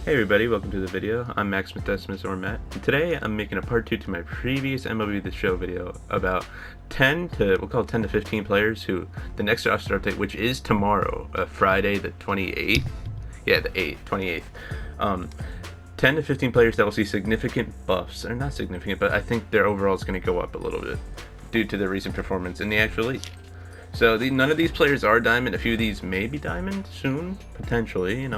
Hey everybody, welcome to the video. I'm Max Decimus or Matt, and today I'm making a part 2 to my previous MLB The Show video about 10 to 15 players who the next roster update, which is tomorrow, Friday the 28th. Yeah, the 28th. 10 to 15 players that will see significant buffs, or not significant, but I think their overall is going to go up a little bit due to their recent performance in the actual league. So none of these players are diamond. A few of these may be diamond soon, potentially,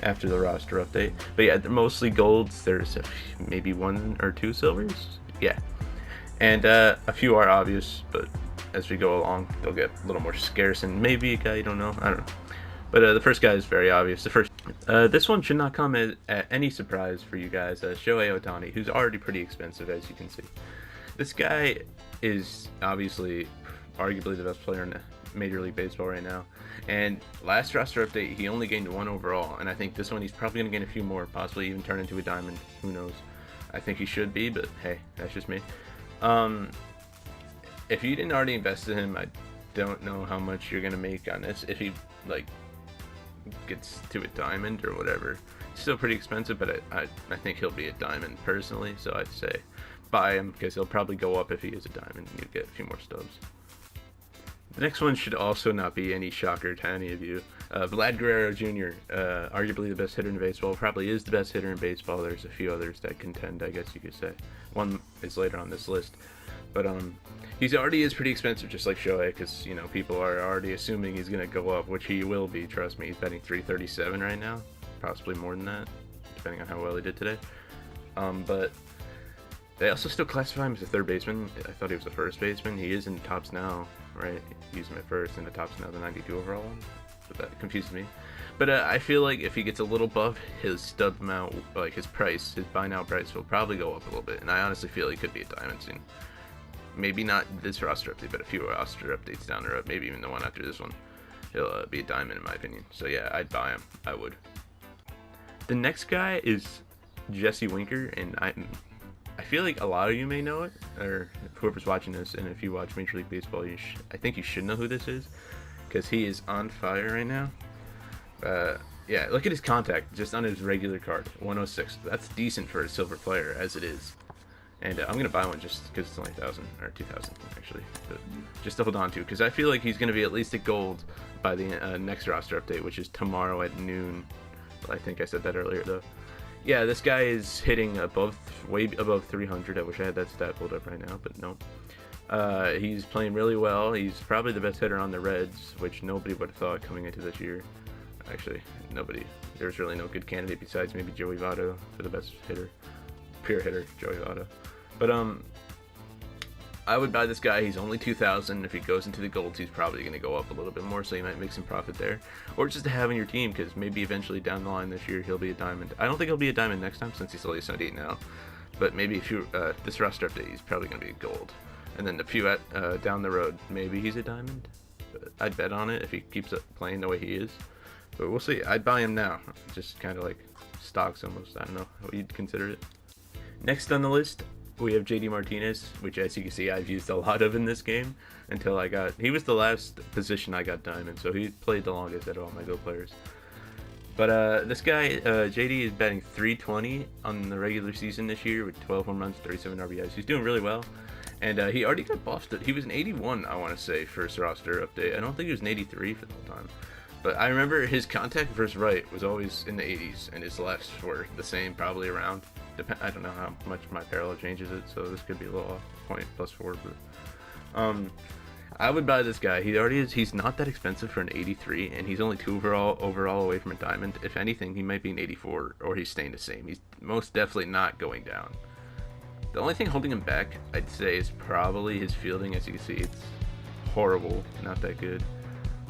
after the roster update. But yeah, they're mostly golds. There's maybe 1 or 2 silvers. Yeah. And a few are obvious, but as we go along, they'll get a little more scarce, and maybe a guy you don't know. I don't know. But the first guy is very obvious. This one should not come at any surprise for you guys. Shohei Ohtani, who's already pretty expensive, as you can see. This guy is obviously arguably the best player in Major League Baseball right now. And last roster update, he only gained 1 overall, and I think this one he's probably going to gain a few more, possibly even turn into a diamond. Who knows? I think he should be, but hey, that's just me. If you didn't already invest in him, I don't know how much you're going to make on this. If he gets to a diamond or whatever, it's still pretty expensive, but I think he'll be a diamond personally, so I'd say buy him because he'll probably go up if he is a diamond, and you get a few more stubs. The next one should also not be any shocker to any of you. Vlad Guerrero Jr., arguably the best hitter in baseball, probably is the best hitter in baseball. There's a few others that contend, I guess you could say. One is later on this list. But he's already is pretty expensive, just like Shohei, because people are already assuming he's going to go up, which he will be, trust me. He's betting 337 right now, possibly more than that, depending on how well he did today. But they also still classify him as a third baseman. I thought he was a first baseman. He is in the tops now, right? He's him at first, and the top's now the 92 overall one. But that confuses me. But I feel like if he gets a little buff, his stub amount, like his price, his buy now price will probably go up a little bit. And I honestly feel he could be a diamond soon. Maybe not this roster update, but a few roster updates down the road. Maybe even the one after this one. He'll be a diamond in my opinion. So yeah, I'd buy him. I would. The next guy is Jesse Winker, and I feel like a lot of you may know it, or whoever's watching this, and if you watch Major League Baseball, I think you should know who this is, because he is on fire right now. Yeah, look at his contact, just on his regular card, 106. That's decent for a silver player, as it is. And I'm going to buy one just because it's only 1,000, or 2,000, actually, but just to hold on to, because I feel like he's going to be at least a gold by the next roster update, which is tomorrow at noon. I think I said that earlier, though. Yeah, this guy is hitting way above 300. I wish I had that stat pulled up right now, but no. He's playing really well. He's probably the best hitter on the Reds, which nobody would have thought coming into this year. Actually, nobody. There's really no good candidate besides maybe Joey Votto for the best hitter. Pure hitter, Joey Votto. But I would buy this guy. He's only 2,000. If he goes into the golds, he's probably going to go up a little bit more, so you might make some profit there. Or just to have in your team, because maybe eventually down the line this year he'll be a diamond. I don't think he'll be a diamond next time since he's only 78 now. But maybe if you this roster update, he's probably going to be a gold. And then a few down the road, maybe he's a diamond. But I'd bet on it if he keeps playing the way he is. But we'll see. I'd buy him now. Just kind of like stocks almost. I don't know what you'd consider it. Next on the list, we have JD Martinez, which as you can see I've used a lot of in this game until he was the last position I got diamond, so he played the longest out of all my Go players. But this guy, JD, is batting 320 on the regular season this year with 12 home runs, 37 RBIs. He's doing really well, and he already got buffed. He was an 81, I want to say, first roster update. I don't think he was an 83 for the whole time. But I remember his contact versus right was always in the 80s, and his lefts were the same, probably around. I don't know how much my parallel changes it, so this could be a little off point, +4. But I would buy this guy. He already is. He's not that expensive for an 83, and he's only 2 overall away from a diamond. If anything, he might be an 84, or he's staying the same. He's most definitely not going down. The only thing holding him back, I'd say, is probably his fielding. As you can see, it's horrible, not that good.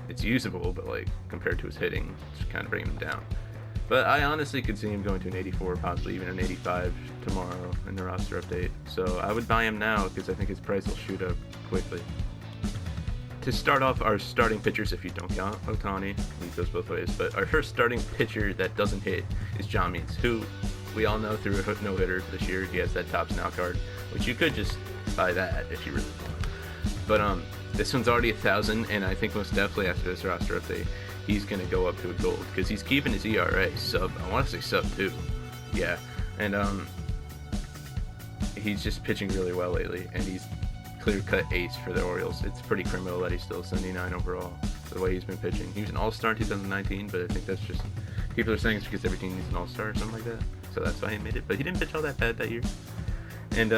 It's usable, but compared to his hitting, it's kind of bringing him down. But I honestly could see him going to an 84, possibly even an 85 tomorrow in the roster update. So I would buy him now because I think his price will shoot up quickly. To start off our starting pitchers, if you don't count Ohtani, he goes both ways. But our first starting pitcher that doesn't hit is John Means, who we all know through a no-hitter this year. He has that Tops Now card, which you could just buy that if you really want. But this one's already 1,000, and I think most definitely after this roster update, he's gonna go up to a gold because he's keeping his ERA sub. I want to say sub 2, yeah, and he's just pitching really well lately, and he's clear-cut ace for the Orioles. It's pretty criminal that he's still 79 overall, the way he's been pitching. He was an all-star in 2019, but I think that's just, people are saying it's because every team needs an all-star or something like that, so that's why he made it. But he didn't pitch all that bad that year, and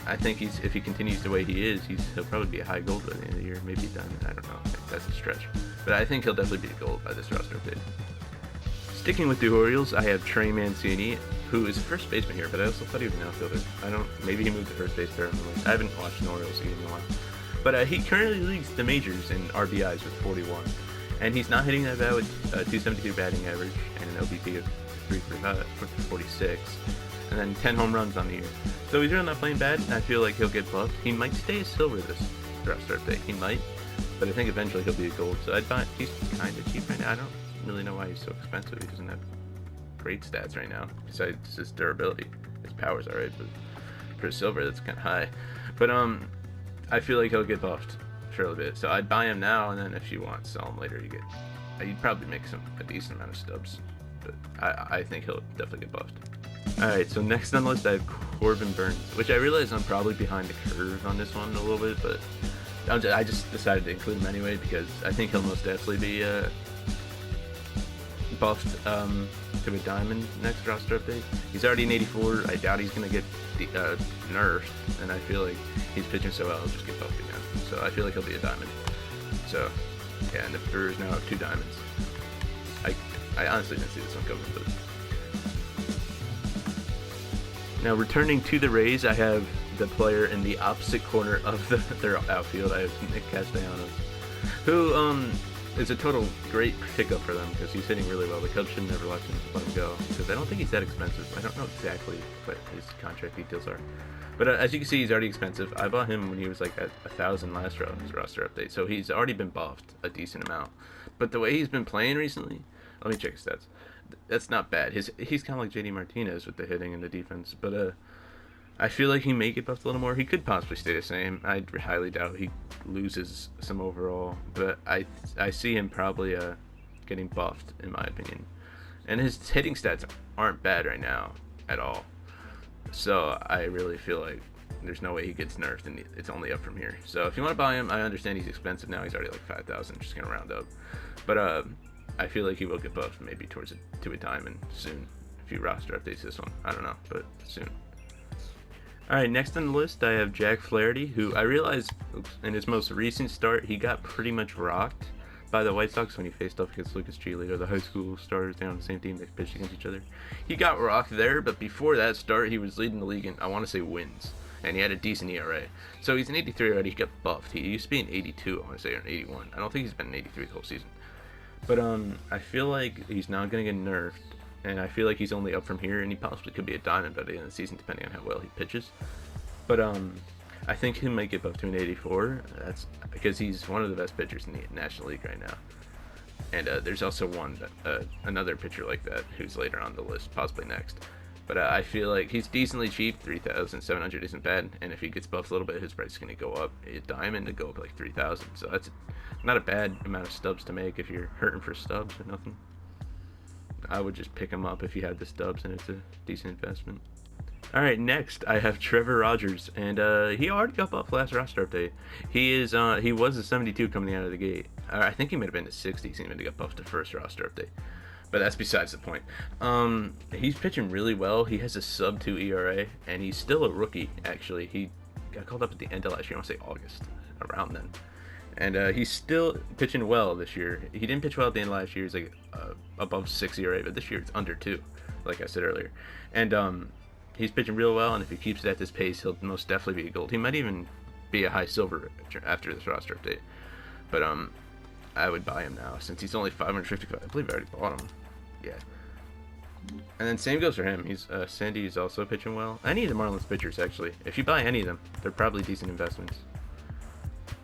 I think if he continues the way he is, he'll probably be a high gold by the end of the year, maybe a diamond, I don't know, that's a stretch, but I think he'll definitely be a gold by this roster update. Sticking with the Orioles, I have Trey Mancini, who is a first baseman here, but I also thought he was an outfielder. Maybe he moved to first base there. I haven't watched an Orioles game in a while. But he currently leads the majors in RBIs with 41. And he's not hitting that bad with 272 batting average and an OBP of 346. And then 10 home runs on the year. So he's really not playing bad, and I feel like he'll get buffed. He might stay a silver this roster update. He might. But I think eventually he'll be a gold. So I'd buy, he's kind of cheap right now. I don't really know why he's so expensive. He doesn't have great stats right now besides his durability. His power's alright, but for silver that's kind of high. But I feel like he'll get buffed for a little bit, so I'd buy him now, and then if you want, sell him later. You'd probably make a decent amount of stubs, but I think he'll definitely get buffed. Alright, so next on the list I have Corbin Burns, which I realize I'm probably behind the curve on this one a little bit, but I just decided to include him anyway because I think he'll most definitely be buffed to a diamond next roster update. He's already an 84. I doubt he's gonna get nerfed, and I feel like he's pitching so well, he'll just get buffed again. So I feel like he'll be a diamond. So yeah, and the Brewers now have 2 diamonds. I honestly didn't see this one coming, but now returning to the Rays, I have the player in the opposite corner of their outfield. I have Nick Castellanos, who is a total great pickup for them because he's hitting really well. The Cubs should never let him go because I don't think he's that expensive. I don't know exactly what his contract details are, but as you can see, he's already expensive. I bought him when he was like at 1,000 last roster update, so he's already been buffed a decent amount. But the way he's been playing recently, let me check his stats. That's not bad. He's kind of like JD Martinez with the hitting and the defense, but I feel like he may get buffed a little more. He could possibly stay the same. I highly doubt he loses some overall, but I see him probably getting buffed in my opinion. And his hitting stats aren't bad right now at all. So I really feel like there's no way he gets nerfed, and it's only up from here. So if you want to buy him, I understand he's expensive now. He's already like 5,000. Just gonna round up, but I feel like he will get buffed maybe to a diamond soon. If you roster updates this one, I don't know, but soon. Alright, next on the list I have Jack Flaherty, who I realized in his most recent start he got pretty much rocked by the White Sox when he faced off against Lucas Giolito, the high school starters. They're on the same team, they pitched against each other. He got rocked there, but before that start he was leading the league in, I want to say, wins, and he had a decent ERA. So he's an 83 already. He got buffed. He used to be an 82, I want to say, or an 81. I don't think he's been an 83 the whole season. But I feel like he's not going to get nerfed, and I feel like he's only up from here, and he possibly could be a diamond by the end of the season depending on how well he pitches. But I think he might get buffed to an 84. That's because he's one of the best pitchers in the National League right now. And there's also another pitcher like that who's later on the list, possibly next. But I feel like he's decently cheap. 3,700 isn't bad, and if he gets buffed a little bit, his price is going to go up. A diamond to go up like 3,000. So that's not a bad amount of stubs to make if you're hurting for stubs or nothing. I would just pick him up if you had the stubs, and it's a decent investment. Alright, next I have Trevor Rogers, and he already got buffed last roster update. He was a 72 coming out of the gate. I think he might have been a 60, he might have got buffed the first roster update. But that's besides the point. He's pitching really well. He has a sub 2 ERA, and he's still a rookie, actually. He got called up at the end of last year, I want to say August, around then. And he's still pitching well this year. He didn't pitch well at the end of last year. He's like above 6 ERA, but this year it's under 2, like I said earlier. And he's pitching real well, and if he keeps it at this pace, he'll most definitely be a gold. He might even be a high silver after this roster update. But I would buy him now, since he's only 555. I believe I already bought him. Yeah. And then same goes for him. Sandy is also pitching well. Any of the Marlins pitchers, actually. If you buy any of them, they're probably decent investments.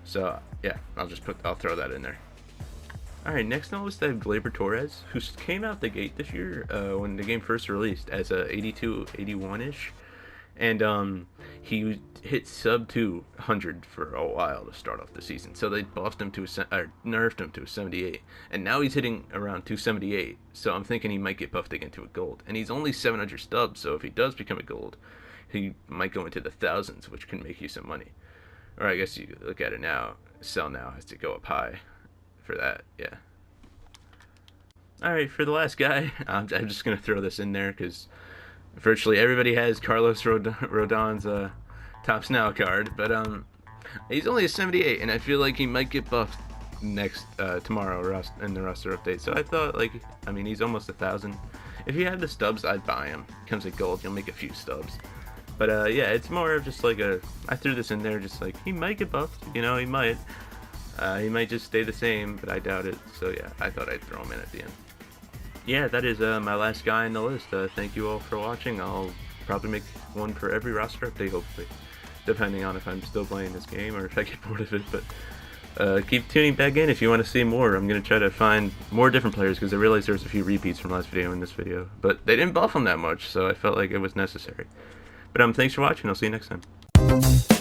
So yeah, I'll throw that in there. Alright, next on the list I have Gleyber Torres, who came out the gate this year when the game first released as a 82, 81-ish. and he hit sub 200 for a while to start off the season. So they buffed him to or nerfed him to a 78, and now he's hitting around 278. So I'm thinking he might get buffed again to a gold, and he's only 700 stubs. So if he does become a gold, he might go into the thousands, which can make you some money. Or I guess you look at it now, sell now has to go up high for that. Yeah. All right, for the last guy, I'm just gonna throw this in there because virtually everybody has Carlos Rodon's Tops Now card, but he's only a 78, and I feel like he might get buffed next tomorrow in the roster update. So I thought, like, I mean, he's almost 1,000. If he had the stubs, I'd buy him. Comes with gold, you'll make a few stubs. But yeah, it's more of just like I threw this in there just like he might get buffed. You know, he might. He might just stay the same, but I doubt it. So yeah, I thought I'd throw him in at the end. Yeah, that is my last guy on the list. Thank you all for watching. I'll probably make one for every roster update, hopefully, depending on if I'm still playing this game or if I get bored of it. But keep tuning back in if you want to see more. I'm going to try to find more different players because I realized there's a few repeats from last video and this video. But they didn't buff them that much, so I felt like it was necessary. But thanks for watching. I'll see you next time.